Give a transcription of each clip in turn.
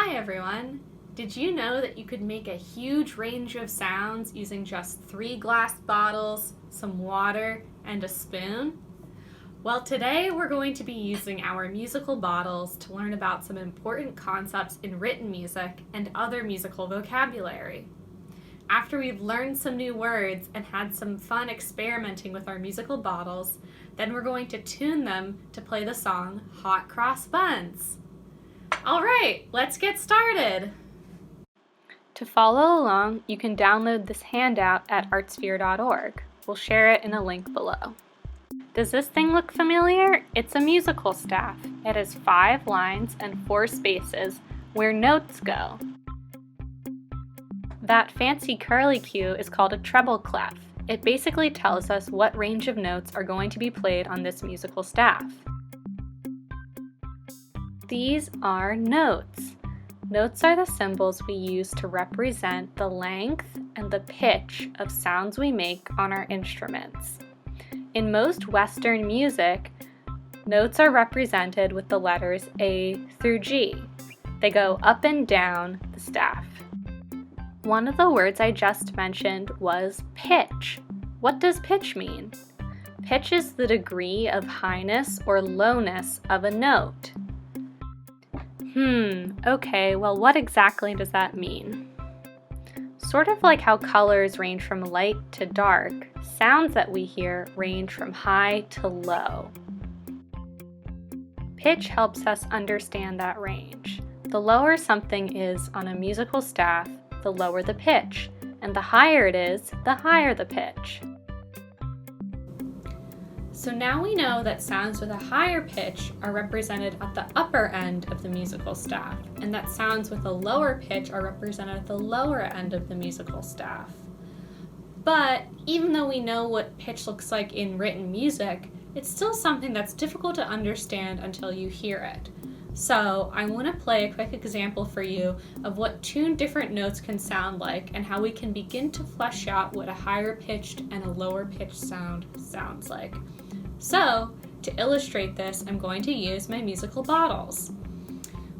Hi everyone! Did you know that you could make a huge range of sounds using just 3 glass bottles, some water, and a spoon? Well, today we're going to be using our musical bottles to learn about some important concepts in written music and other musical vocabulary. After we've learned some new words and had some fun experimenting with our musical bottles, then we're going to tune them to play the song Hot Cross Buns. All right, let's get started. To follow along, you can download this handout at artsphere.org. We'll share it in a link below. Does this thing look familiar? It's a musical staff. It has 5 lines and 4 spaces where notes go. That fancy curly cue is called a treble clef. It basically tells us what range of notes are going to be played on this musical staff. These are notes. Notes are the symbols we use to represent the length and the pitch of sounds we make on our instruments. In most Western music, notes are represented with the letters A through G. They go up and down the staff. One of the words I just mentioned was pitch. What does pitch mean? Pitch is the degree of highness or lowness of a note. Okay, well, what exactly does that mean? Sort of like how colors range from light to dark, sounds that we hear range from high to low. Pitch helps us understand that range. The lower something is on a musical staff, the lower the pitch, and the higher it is, the higher the pitch. So now we know that sounds with a higher pitch are represented at the upper end of the musical staff, and that sounds with a lower pitch are represented at the lower end of the musical staff. But even though we know what pitch looks like in written music, it's still something that's difficult to understand until you hear it. So I want to play a quick example for you of what 2 different notes can sound like and how we can begin to flesh out what a higher pitched and a lower pitched sound sounds like. So, to illustrate this, I'm going to use my musical bottles.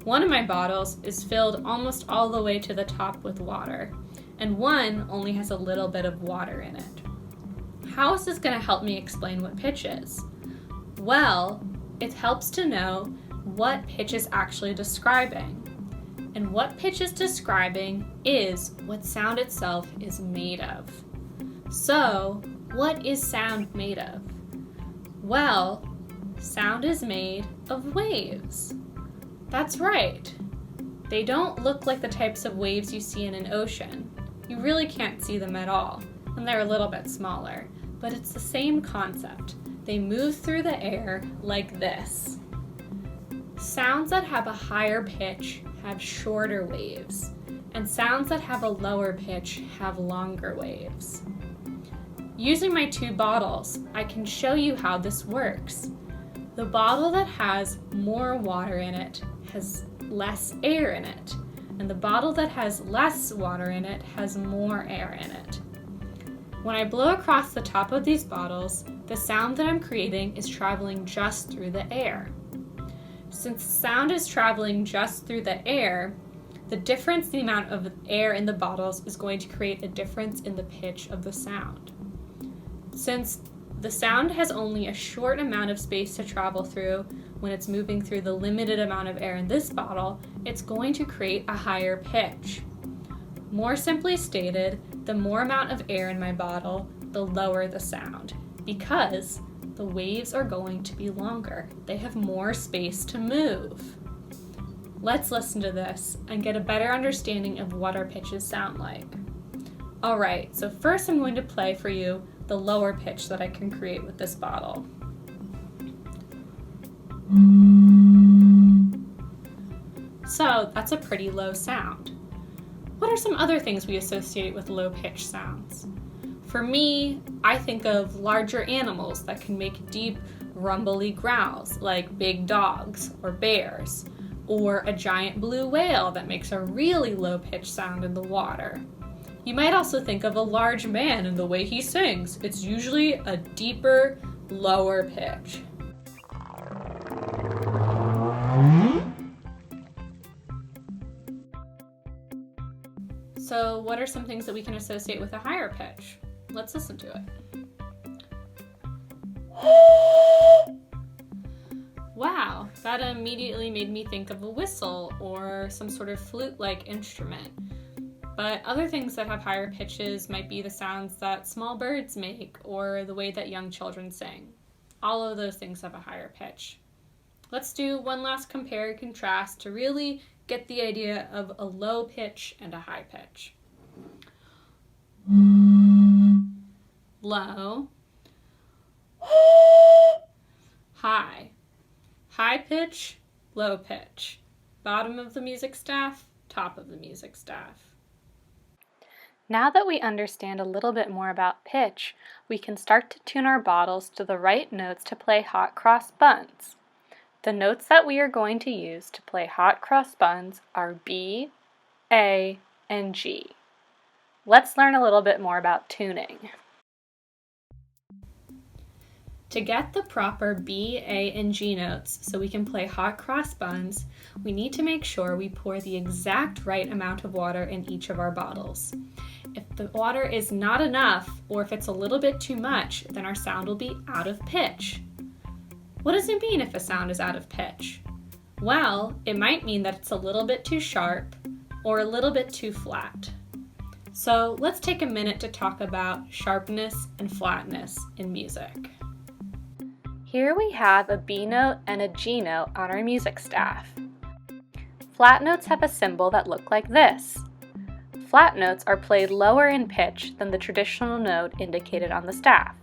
One of my bottles is filled almost all the way to the top with water, and one only has a little bit of water in it. How is this going to help me explain what pitch is? Well, it helps to know what pitch is actually describing. And what pitch is describing is what sound itself is made of. So, what is sound made of? Well, sound is made of waves. That's right. They don't look like the types of waves you see in an ocean. You really can't see them at all, and they're a little bit smaller, but it's the same concept. They move through the air like this. Sounds that have a higher pitch have shorter waves, and sounds that have a lower pitch have longer waves. Using my 2 bottles, I can show you how this works. The bottle that has more water in it has less air in it, and the bottle that has less water in it has more air in it. When I blow across the top of these bottles, the sound that I'm creating is traveling just through the air. Since sound is traveling just through the air, the difference in the amount of air in the bottles is going to create a difference in the pitch of the sound. Since the sound has only a short amount of space to travel through when it's moving through the limited amount of air in this bottle, it's going to create a higher pitch. More simply stated, the more amount of air in my bottle, the lower the sound, because the waves are going to be longer. They have more space to move. Let's listen to this and get a better understanding of what our pitches sound like. Alright, so first I'm going to play for you the lower pitch that I can create with this bottle. So that's a pretty low sound. What are some other things we associate with low pitch sounds? For me, I think of larger animals that can make deep, rumbly growls, like big dogs or bears, or a giant blue whale that makes a really low-pitched sound in the water. You might also think of a large man and the way he sings. It's usually a deeper, lower pitch. So what are some things that we can associate with a higher pitch? Let's listen to it. Wow, that immediately made me think of a whistle or some sort of flute-like instrument. But other things that have higher pitches might be the sounds that small birds make or the way that young children sing. All of those things have a higher pitch. Let's do one last compare and contrast to really get the idea of a low pitch and a high pitch. Low. High. High pitch, low pitch. Bottom of the music staff, top of the music staff. Now that we understand a little bit more about pitch, we can start to tune our bottles to the right notes to play hot cross buns. The notes that we are going to use to play hot cross buns are B, A, and G. Let's learn a little bit more about tuning. To get the proper B, A, and G notes so we can play hot cross buns, we need to make sure we pour the exact right amount of water in each of our bottles. If the water is not enough, or if it's a little bit too much, then our sound will be out of pitch. What does it mean if a sound is out of pitch? Well, it might mean that it's a little bit too sharp or a little bit too flat. So let's take a minute to talk about sharpness and flatness in music. Here we have a B note and a G note on our music staff. Flat notes have a symbol that look like this. Flat notes are played lower in pitch than the traditional note indicated on the staff.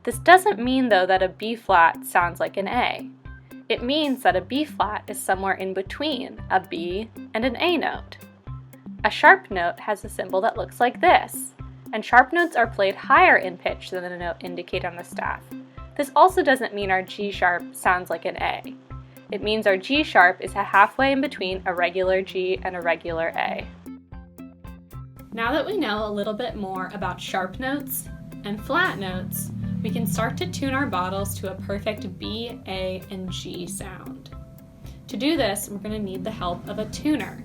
This doesn't mean though that a B flat sounds like an A. It means that a B flat is somewhere in between a B and an A note. A sharp note has a symbol that looks like this, and sharp notes are played higher in pitch than the note indicated on the staff. This also doesn't mean our G sharp sounds like an A. It means our G sharp is halfway in between a regular G and a regular A. Now that we know a little bit more about sharp notes and flat notes, we can start to tune our bottles to a perfect B, A, and G sound. To do this, we're going to need the help of a tuner.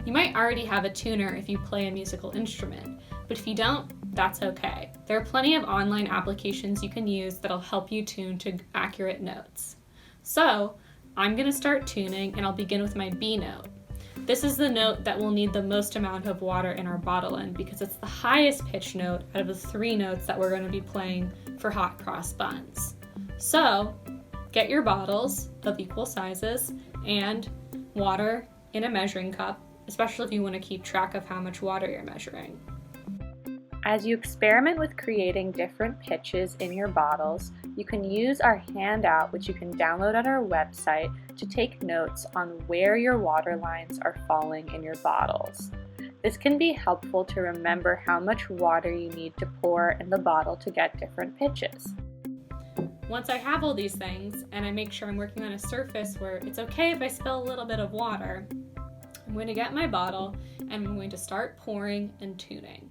You might already have a tuner if you play a musical instrument, but if you don't, that's okay. There are plenty of online applications you can use that'll help you tune to accurate notes. So, I'm going to start tuning and I'll begin with my B note. This is the note that will need the most amount of water in our bottle in because it's the highest pitch note out of the 3 notes that we're going to be playing for hot cross buns. So, get your bottles of equal sizes and water in a measuring cup, especially if you want to keep track of how much water you're measuring. As you experiment with creating different pitches in your bottles, you can use our handout, which you can download on our website, to take notes on where your water lines are falling in your bottles. This can be helpful to remember how much water you need to pour in the bottle to get different pitches. Once I have all these things, and I make sure I'm working on a surface where it's okay if I spill a little bit of water, I'm going to get my bottle and I'm going to start pouring and tuning.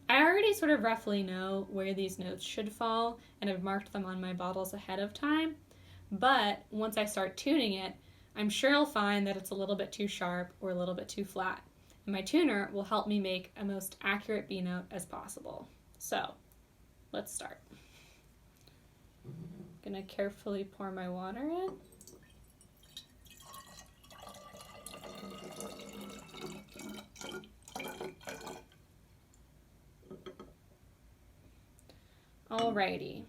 I already sort of roughly know where these notes should fall, and I've marked them on my bottles ahead of time, but once I start tuning it, I'm sure I'll find that it's a little bit too sharp or a little bit too flat, and my tuner will help me make a most accurate B note as possible. So, let's start. I'm gonna carefully pour my water in. Alrighty,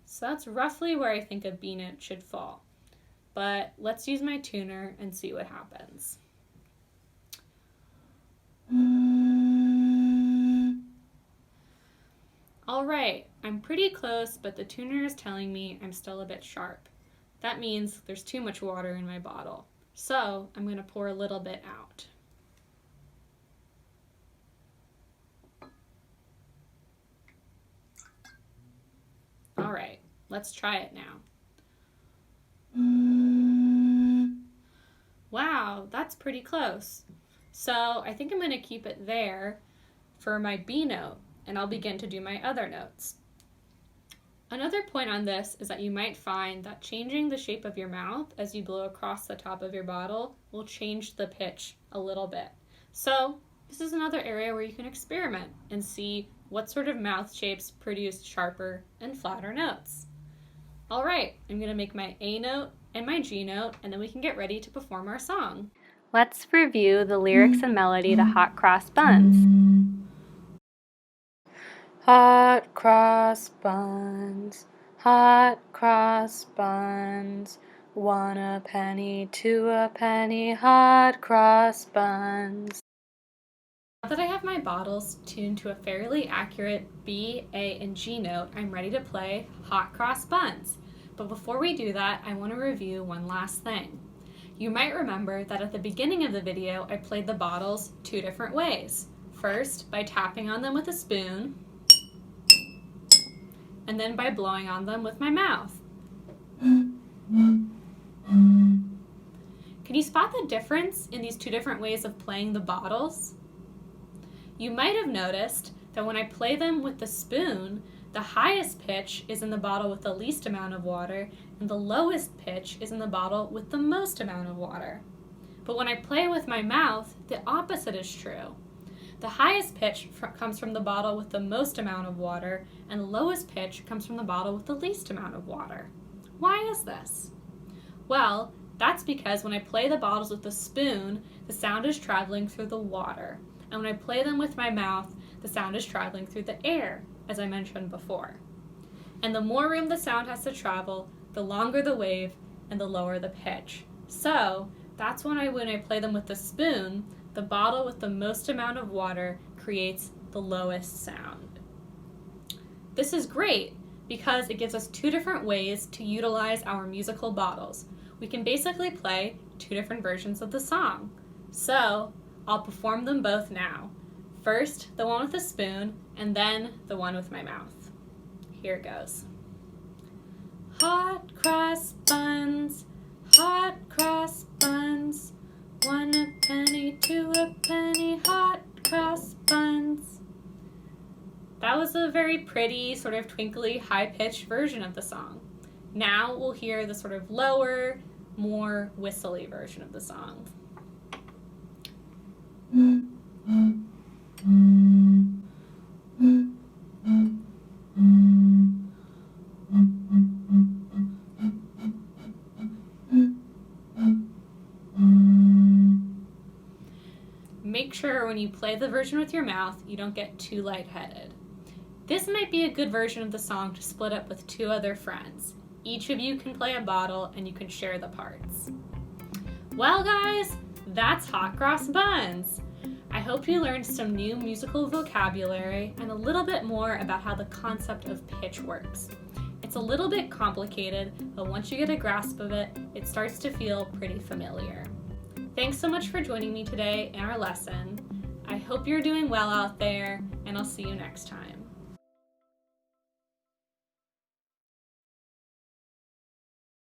so that's roughly where I think a B note should fall, but let's use my tuner and see what happens. Alright, I'm pretty close, but the tuner is telling me I'm still a bit sharp. That means there's too much water in my bottle, so I'm going to pour a little bit out. Alright, let's try it now. Wow, that's pretty close. So I think I'm going to keep it there for my B note, and I'll begin to do my other notes. Another point on this is that you might find that changing the shape of your mouth as you blow across the top of your bottle will change the pitch a little bit. So This is another area where you can experiment and see what sort of mouth shapes produce sharper and flatter notes. All right, I'm going to make my A note and my G note, and then we can get ready to perform our song. Let's review the lyrics and melody to Hot Cross Buns. Hot cross buns, hot cross buns, 1 a penny, 2 a penny, hot cross buns. Now that I have my bottles tuned to a fairly accurate B, A, and G note, I'm ready to play Hot Cross Buns. But before we do that, I want to review one last thing. You might remember that at the beginning of the video, I played the bottles 2 different ways. First, by tapping on them with a spoon, and then by blowing on them with my mouth. Can you spot the difference in these 2 different ways of playing the bottles? You might have noticed that when I play them with the spoon, the highest pitch is in the bottle with the least amount of water, and the lowest pitch is in the bottle with the most amount of water. But when I play with my mouth, the opposite is true. The highest pitch comes from the bottle with the most amount of water, and the lowest pitch comes from the bottle with the least amount of water. Why is this? Well, that's because when I play the bottles with the spoon, the sound is traveling through the water. And when I play them with my mouth, the sound is traveling through the air, as I mentioned before. And the more room the sound has to travel, the longer the wave and the lower the pitch. So that's when I play them with the spoon, the bottle with the most amount of water creates the lowest sound. This is great because it gives us 2 different ways to utilize our musical bottles. We can basically play 2 different versions of the song. So I'll perform them both now. First, the one with the spoon, and then the one with my mouth. Here it goes. Hot cross buns, hot cross buns, 1 a penny, 2 a penny, hot cross buns. That was a very pretty, sort of twinkly, high-pitched version of the song. Now we'll hear the sort of lower, more whistly version of the song. Make sure when you play the version with your mouth, you don't get too lightheaded. This might be a good version of the song to split up with 2 other friends. Each of you can play a bottle and you can share the parts. Well guys, that's Hot Cross Buns. I hope you learned some new musical vocabulary and a little bit more about how the concept of pitch works. It's a little bit complicated, but once you get a grasp of it, it starts to feel pretty familiar. Thanks so much for joining me today in our lesson. I hope you're doing well out there, and I'll see you next time.